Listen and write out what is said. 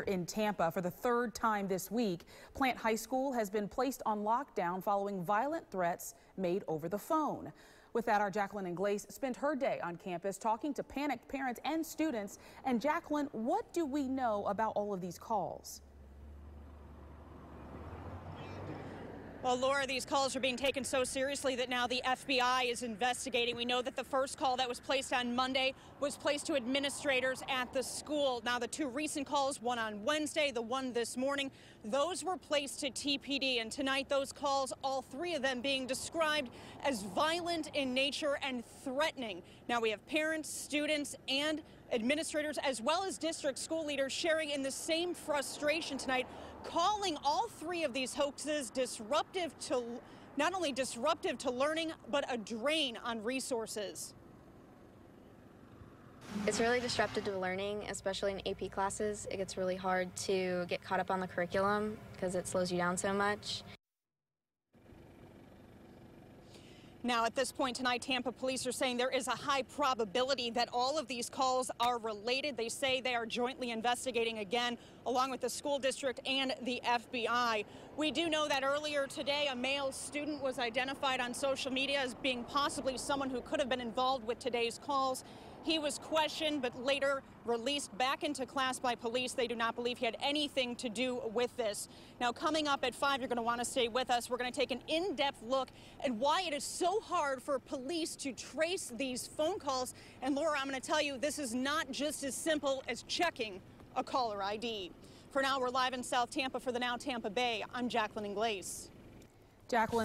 In Tampa for the third time this week. Plant High School has been placed on lockdown following violent threats made over the phone. With that, our Jacqueline Inglace spent her day on campus talking to panicked parents and students. And Jacqueline, what do we know about all of these calls? Well, Laura, these calls are being taken so seriously that now the FBI is investigating. We know that the first call that was placed on Monday was placed to administrators at the school. Now, the two recent calls, one on Wednesday, the one this morning, those were placed to TPD. And tonight, those calls, all three of them being described as violent in nature and threatening. Now, we have parents, students, and administrators, as well as district school leaders, sharing in the same frustration tonight, calling all three of these hoaxes disruptive to not only disruptive to learning, but a drain on resources. It's really disruptive to learning, especially in AP classes. It gets really hard to get caught up on the curriculum because it slows you down so much. Now, at this point tonight, Tampa police are saying there is a high probability that all of these calls are related. They say they are jointly investigating again, along with the school district and the FBI. We do know that earlier today, a male student was identified on social media as being possibly someone who could have been involved with today's calls. He was questioned, but later released back into class by police. They do not believe he had anything to do with this. Now, coming up at 5, you're going to want to stay with us. We're going to take an in-depth look at why it is so hard for police to trace these phone calls. And Laura, I'm going to tell you, this is not just as simple as checking a caller ID. For now, we're live in South Tampa for the Now Tampa Bay. I'm Jacqueline Inglace. Jacqueline.